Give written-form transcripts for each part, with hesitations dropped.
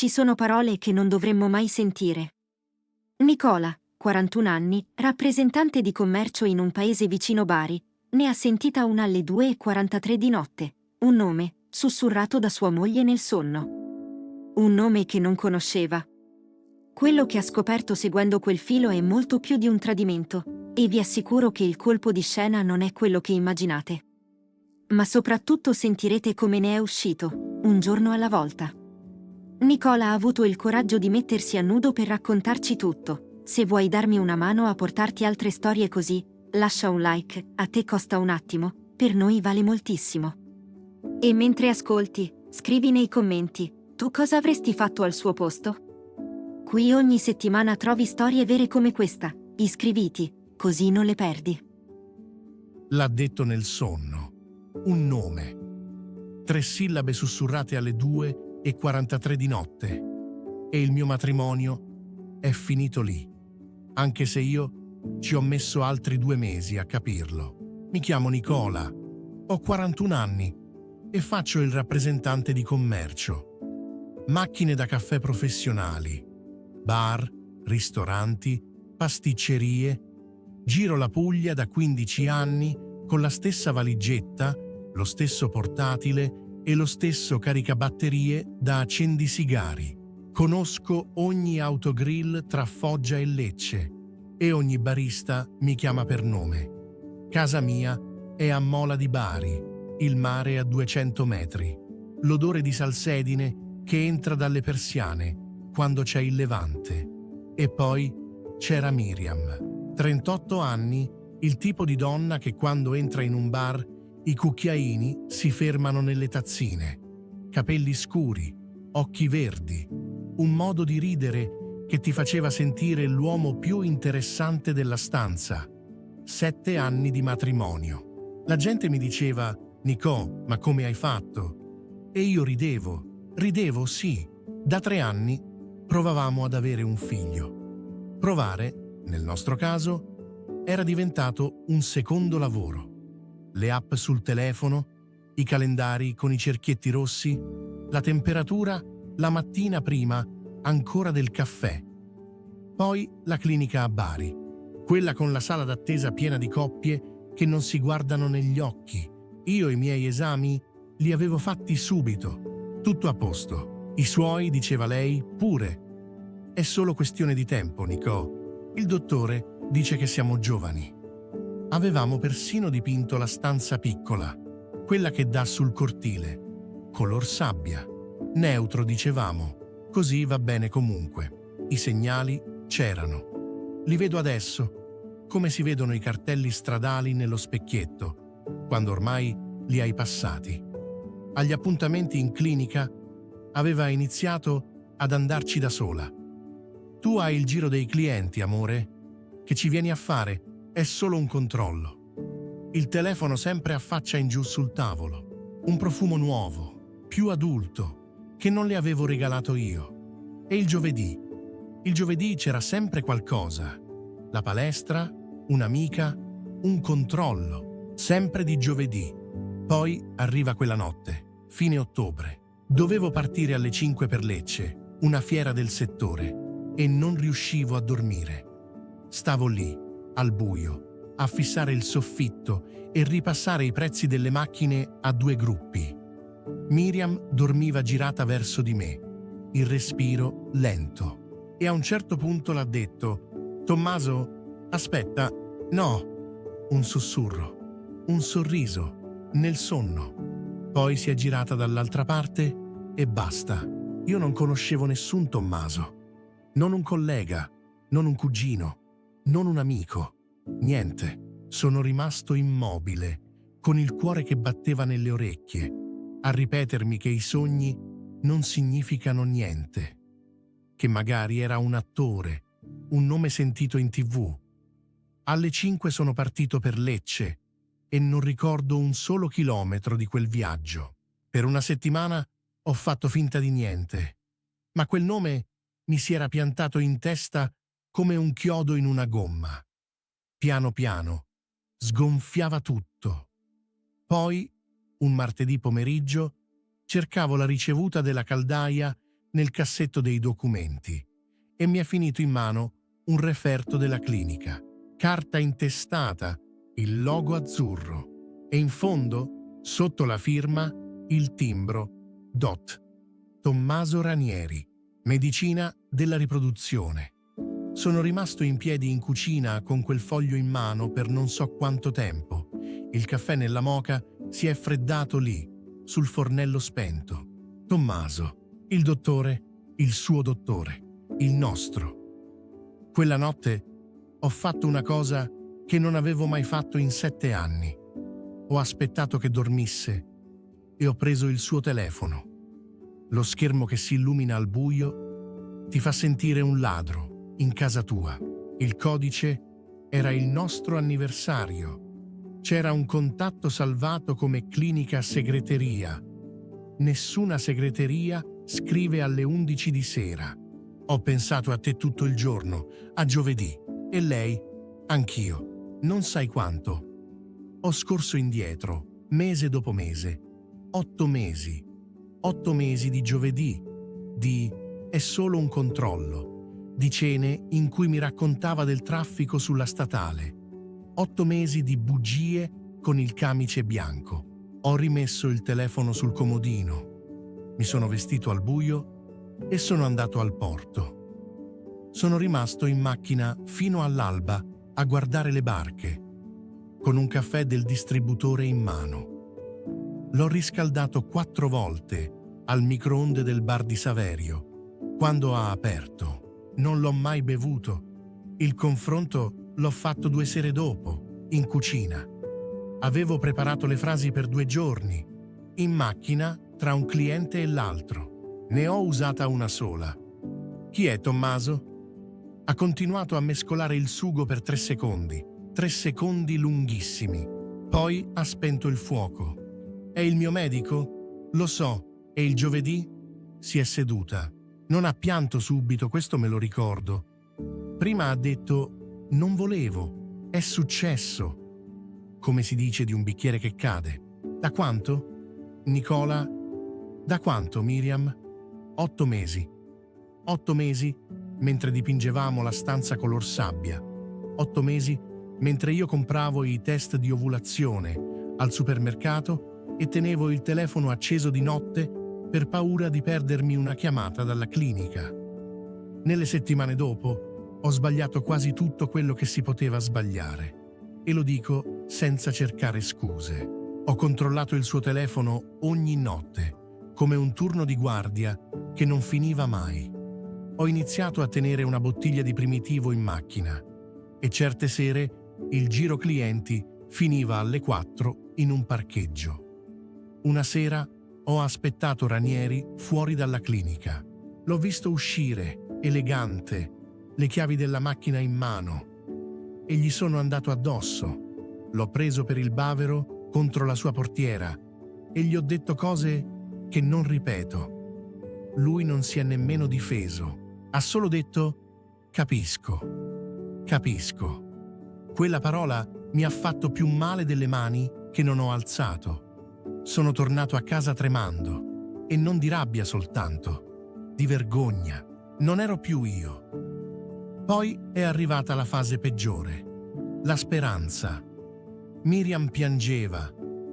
Ci sono parole che non dovremmo mai sentire. Nicola, 41 anni, rappresentante di commercio in un paese vicino Bari, ne ha sentita una alle 2:43 di notte. Un nome, sussurrato da sua moglie nel sonno. Un nome che non conosceva. Quello che ha scoperto seguendo quel filo è molto più di un tradimento, e vi assicuro che il colpo di scena non è quello che immaginate. Ma soprattutto sentirete come ne è uscito, un giorno alla volta. Nicola ha avuto il coraggio di mettersi a nudo per raccontarci tutto. Se vuoi darmi una mano a portarti altre storie così, lascia un like, a te costa un attimo, per noi vale moltissimo. E mentre ascolti, scrivi nei commenti, tu cosa avresti fatto al suo posto? Qui ogni settimana trovi storie vere come questa, iscriviti, così non le perdi. L'ha detto nel sonno. Un nome. 3 sillabe sussurrate alle 2:43 di notte. E il mio matrimonio è finito lì. Anche se io ci ho messo altri 2 mesi a capirlo. Mi chiamo Nicola, ho 41 anni e faccio il rappresentante di commercio. Macchine da caffè professionali, bar, ristoranti, pasticcerie. Giro la Puglia da 15 anni con la stessa valigetta, lo stesso portatile e lo stesso caricabatterie da accendisigari. Conosco ogni autogrill tra Foggia e Lecce e ogni barista mi chiama per nome. Casa mia è a Mola di Bari, il mare a 200 metri. L'odore di salsedine che entra dalle persiane quando c'è il levante. E poi c'era Miriam, 38 anni, il tipo di donna che quando entra in un bar i cucchiaini si fermano nelle tazzine. Capelli scuri, occhi verdi, un modo di ridere che ti faceva sentire l'uomo più interessante della stanza. 7 anni di matrimonio. La gente mi diceva: Nicò, ma come hai fatto? E io ridevo sì. Da 3 anni provavamo ad avere un figlio. Provare, nel nostro caso, era diventato un secondo lavoro. Le app sul telefono, i calendari con i cerchietti rossi, la temperatura la mattina prima ancora del caffè. Poi la clinica a Bari, quella con la sala d'attesa piena di coppie che non si guardano negli occhi. Io i miei esami li avevo fatti subito, tutto a posto. I suoi, diceva lei, pure. È solo questione di tempo, Nicò. Il dottore dice che siamo giovani. Avevamo persino dipinto la stanza piccola, quella che dà sul cortile, color sabbia. Neutro, dicevamo, così va bene comunque. I segnali c'erano. Li vedo adesso, come si vedono i cartelli stradali nello specchietto, quando ormai li hai passati. Agli appuntamenti in clinica aveva iniziato ad andarci da sola. Tu hai il giro dei clienti, amore? Che ci vieni a fare? È solo un controllo. Il telefono sempre a faccia in giù sul tavolo. Un profumo nuovo, più adulto, che non le avevo regalato io. E il giovedì? Il giovedì c'era sempre qualcosa. La palestra, un'amica, un controllo, sempre di giovedì. Poi arriva quella notte, fine ottobre. Dovevo partire alle 5 per Lecce, una fiera del settore, e non riuscivo a dormire. Stavo lì, al buio, a fissare il soffitto e ripassare i prezzi delle macchine a 2 gruppi. Miriam dormiva girata verso di me, il respiro lento. E a un certo punto l'ha detto: Tommaso, aspetta, no. Un sussurro, un sorriso, nel sonno. Poi si è girata dall'altra parte e basta. Io non conoscevo nessun Tommaso. Non un collega, non un cugino, non un amico. Niente. Sono rimasto immobile, con il cuore che batteva nelle orecchie, a ripetermi che i sogni non significano niente, che magari era un attore, un nome sentito in TV. Alle 5 sono partito per Lecce e non ricordo un solo chilometro di quel viaggio. Per una settimana ho fatto finta di niente, ma quel nome mi si era piantato in testa come un chiodo in una gomma. Piano piano sgonfiava tutto. Poi, un martedì pomeriggio, cercavo la ricevuta della caldaia nel cassetto dei documenti e mi è finito in mano un referto della clinica, carta intestata, il logo azzurro e in fondo, sotto la firma, il timbro DOT. Tommaso Ranieri, medicina della riproduzione. Sono rimasto in piedi in cucina con quel foglio in mano per non so quanto tempo. Il caffè nella moka si è freddato lì, sul fornello spento. Tommaso, il dottore, il suo dottore, il nostro. Quella notte ho fatto una cosa che non avevo mai fatto in 7 anni. Ho aspettato che dormisse e ho preso il suo telefono. Lo schermo che si illumina al buio ti fa sentire un ladro in casa tua. Il codice era il nostro anniversario. C'era un contatto salvato come clinica segreteria. Nessuna segreteria scrive alle 11 di sera. Ho pensato a te tutto il giorno, a giovedì. E lei? Anch'io. Non sai quanto. Ho scorso indietro, mese dopo mese. 8 mesi. 8 mesi di giovedì, di è solo un controllo, di cene in cui mi raccontava del traffico sulla statale. 8 mesi di bugie con il camice bianco. Ho rimesso il telefono sul comodino. Mi sono vestito al buio e sono andato al porto. Sono rimasto in macchina fino all'alba a guardare le barche, con un caffè del distributore in mano. L'ho riscaldato 4 volte al microonde del bar di Saverio. Quando ha aperto, non l'ho mai bevuto. Il confronto l'ho fatto 2 sere dopo, in cucina. Avevo preparato le frasi per 2 giorni, in macchina tra un cliente e l'altro. Ne ho usata una sola. Chi è Tommaso? Ha continuato a mescolare il sugo per 3 secondi. 3 secondi lunghissimi. Poi ha spento il fuoco. È il mio medico? Lo so. E il giovedì? Si è seduta. Non ha pianto subito, questo me lo ricordo. Prima ha detto: non volevo. È successo. Come si dice di un bicchiere che cade. Da quanto? Nicola? Da quanto, Miriam? 8 mesi. 8 mesi mentre dipingevamo la stanza color sabbia. 8 mesi mentre io compravo i test di ovulazione al supermercato e tenevo il telefono acceso di notte per paura di perdermi una chiamata dalla clinica. Nelle settimane dopo ho sbagliato quasi tutto quello che si poteva sbagliare. E lo dico senza cercare scuse. Ho controllato il suo telefono ogni notte, come un turno di guardia che non finiva mai. Ho iniziato a tenere una bottiglia di primitivo in macchina e certe sere il giro clienti finiva alle 4 in un parcheggio. Una sera ho aspettato Ranieri fuori dalla clinica. L'ho visto uscire, elegante, le chiavi della macchina in mano, e gli sono andato addosso. L'ho preso per il bavero contro la sua portiera e gli ho detto cose che non ripeto. Lui non si è nemmeno difeso. Ha solo detto: capisco, capisco. Quella parola mi ha fatto più male delle mani che non ho alzato. Sono tornato a casa tremando, e non di rabbia soltanto, di vergogna. Non ero più io. Poi è arrivata la fase peggiore, la speranza. Miriam piangeva,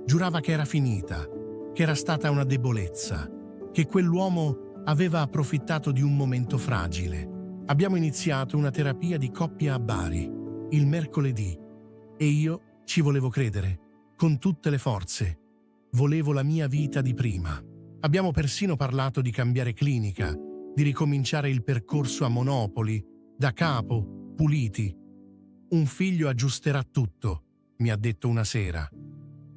giurava che era finita, che era stata una debolezza, che quell'uomo aveva approfittato di un momento fragile. Abbiamo iniziato una terapia di coppia a Bari, il mercoledì, e io ci volevo credere, con tutte le forze. Volevo la mia vita di prima. Abbiamo persino parlato di cambiare clinica, di ricominciare il percorso a Monopoli, da capo, puliti. Un figlio aggiusterà tutto, mi ha detto una sera.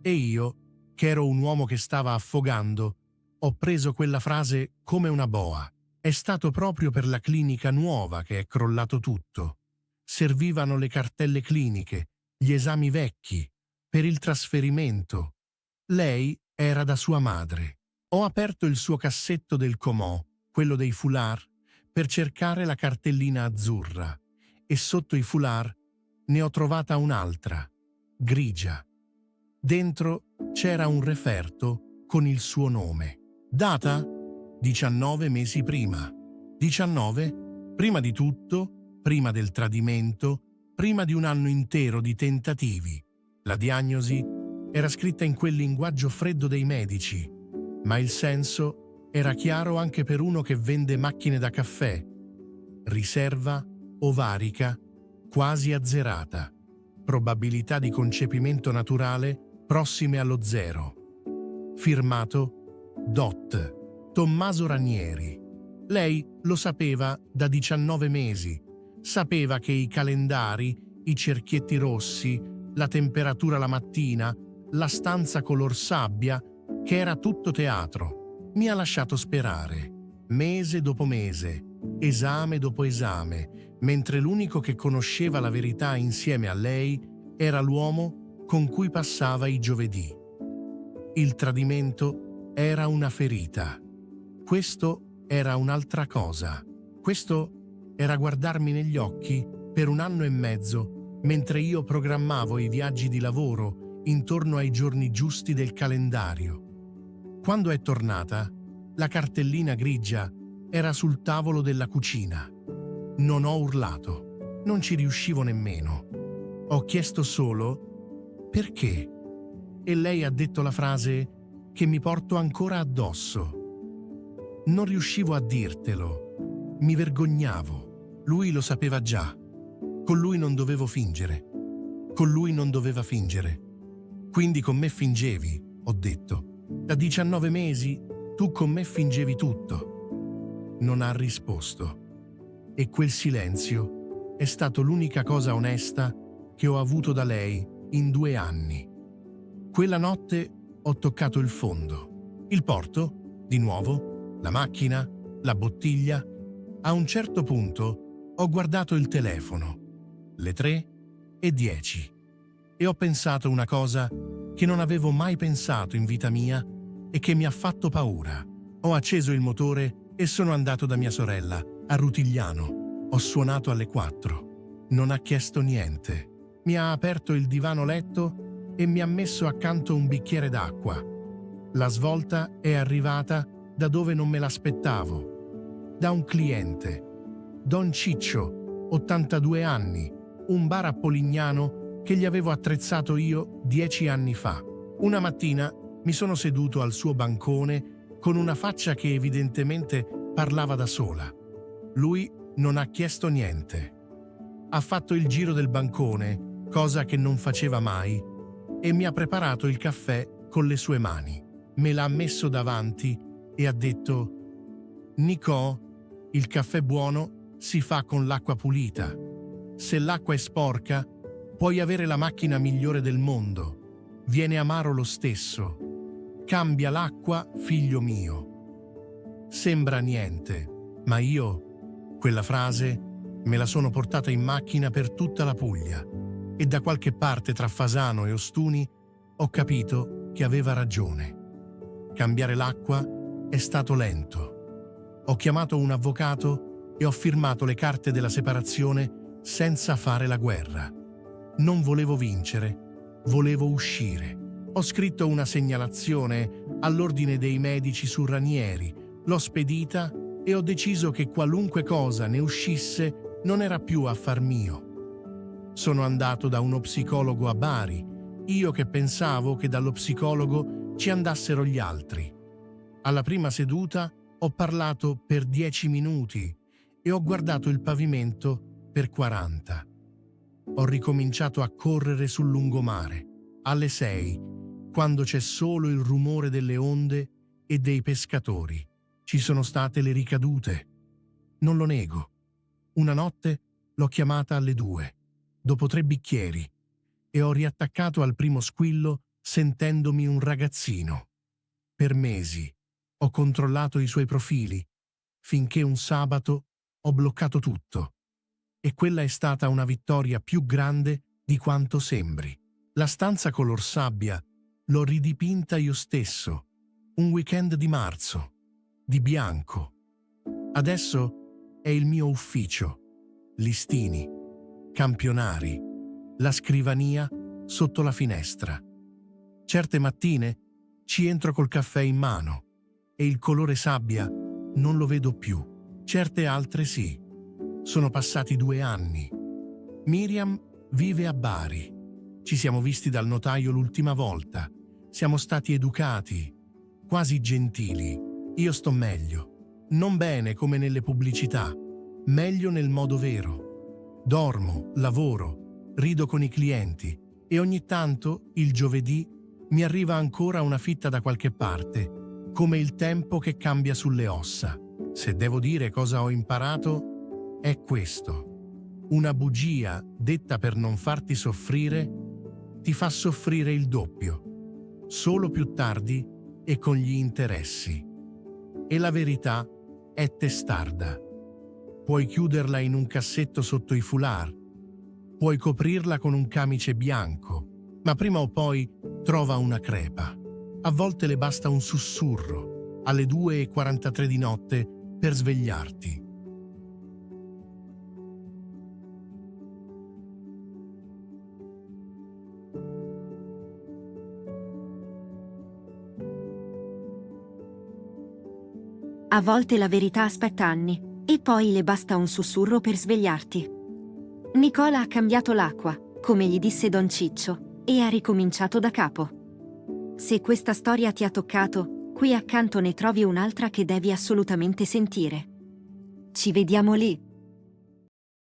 E io, che ero un uomo che stava affogando, ho preso quella frase come una boa. È stato proprio per la clinica nuova che è crollato tutto. Servivano le cartelle cliniche, gli esami vecchi, per il trasferimento. Lei era da sua madre. Ho aperto il suo cassetto del comò, quello dei foulard, per cercare la cartellina azzurra, e sotto i foulard ne ho trovata un'altra, grigia. Dentro c'era un referto con il suo nome. Data? 19 mesi prima. 19? Prima di tutto, prima del tradimento, prima di un anno intero di tentativi. La diagnosi era scritta in quel linguaggio freddo dei medici, ma il senso era chiaro anche per uno che vende macchine da caffè. Riserva ovarica quasi azzerata. Probabilità di concepimento naturale prossime allo zero. Firmato DOT. Tommaso Ranieri. Lei lo sapeva da 19 mesi. Sapeva che i calendari, i cerchietti rossi, la temperatura la mattina, la stanza color sabbia, che era tutto teatro. Mi ha lasciato sperare, mese dopo mese, esame dopo esame, mentre l'unico che conosceva la verità insieme a lei era l'uomo con cui passava i giovedì. Il tradimento era una ferita. Questo era un'altra cosa. Questo era guardarmi negli occhi per un anno e mezzo mentre io programmavo i viaggi di lavoro intorno ai giorni giusti del calendario. Quando è tornata, la cartellina grigia era sul tavolo della cucina. Non ho urlato, non ci riuscivo nemmeno. Ho chiesto solo perché? E lei ha detto la frase che mi porto ancora addosso. Non riuscivo a dirtelo, mi vergognavo. Lui lo sapeva già. Con lui non dovevo fingere. Con lui non doveva fingere. Quindi con me fingevi, ho detto. Da 19 mesi tu con me fingevi tutto. Non ha risposto. E quel silenzio è stato l'unica cosa onesta che ho avuto da lei in 2 anni. Quella notte ho toccato il fondo. Il porto, di nuovo, la macchina, la bottiglia. A un certo punto ho guardato il telefono, le 3:10, e ho pensato una cosa che non avevo mai pensato in vita mia e che mi ha fatto paura. Ho acceso il motore e sono andato da mia sorella, a Rutigliano. Ho suonato alle 4. Non ha chiesto niente. Mi ha aperto il divano letto e mi ha messo accanto un bicchiere d'acqua. La svolta è arrivata da dove non me l'aspettavo. Da un cliente. Don Ciccio, 82 anni, un bar a Polignano che gli avevo attrezzato io 10 anni fa. Una mattina mi sono seduto al suo bancone con una faccia che evidentemente parlava da sola. Lui non ha chiesto niente. Ha fatto il giro del bancone, cosa che non faceva mai, e mi ha preparato il caffè con le sue mani. Me l'ha messo davanti e ha detto: «Nicò, il caffè buono si fa con l'acqua pulita. Se l'acqua è sporca, puoi avere la macchina migliore del mondo. Viene amaro lo stesso. Cambia l'acqua, figlio mio». Sembra niente, ma io, quella frase, me la sono portata in macchina per tutta la Puglia e da qualche parte tra Fasano e Ostuni ho capito che aveva ragione. Cambiare l'acqua è stato lento. Ho chiamato un avvocato e ho firmato le carte della separazione senza fare la guerra. Non volevo vincere, volevo uscire. Ho scritto una segnalazione all'ordine dei medici su Ranieri, l'ho spedita e ho deciso che qualunque cosa ne uscisse non era più affar mio. Sono andato da uno psicologo a Bari, io che pensavo che dallo psicologo ci andassero gli altri. Alla prima seduta ho parlato per 10 minuti e ho guardato il pavimento per 40. Ho ricominciato a correre sul lungomare, alle 6, quando c'è solo il rumore delle onde e dei pescatori. Ci sono state le ricadute. Non lo nego. Una notte l'ho chiamata alle 2, dopo 3 bicchieri, e ho riattaccato al primo squillo sentendomi un ragazzino. Per mesi ho controllato i suoi profili, finché un sabato ho bloccato tutto. E quella è stata una vittoria più grande di quanto sembri. La stanza color sabbia l'ho ridipinta io stesso, un weekend di marzo, di bianco. Adesso è il mio ufficio, listini, campionari, la scrivania sotto la finestra. Certe mattine ci entro col caffè in mano e il colore sabbia non lo vedo più. Certe altre sì. Sono passati 2 anni. Miriam vive a Bari. Ci siamo visti dal notaio l'ultima volta. Siamo stati educati, quasi gentili. Io sto meglio. Non bene come nelle pubblicità, meglio nel modo vero. Dormo, lavoro, rido con i clienti e ogni tanto, il giovedì, mi arriva ancora una fitta da qualche parte, come il tempo che cambia sulle ossa. Se devo dire cosa ho imparato, è questo. Una bugia detta per non farti soffrire ti fa soffrire il doppio, solo più tardi e con gli interessi. E la verità è testarda. Puoi chiuderla in un cassetto sotto i foulard, puoi coprirla con un camice bianco, ma prima o poi trova una crepa. A volte le basta un sussurro alle 2:43 di notte per svegliarti. A volte la verità aspetta anni, e poi le basta un sussurro per svegliarti. Nicola ha cambiato l'acqua, come gli disse Don Ciccio, e ha ricominciato da capo. Se questa storia ti ha toccato, qui accanto ne trovi un'altra che devi assolutamente sentire. Ci vediamo lì!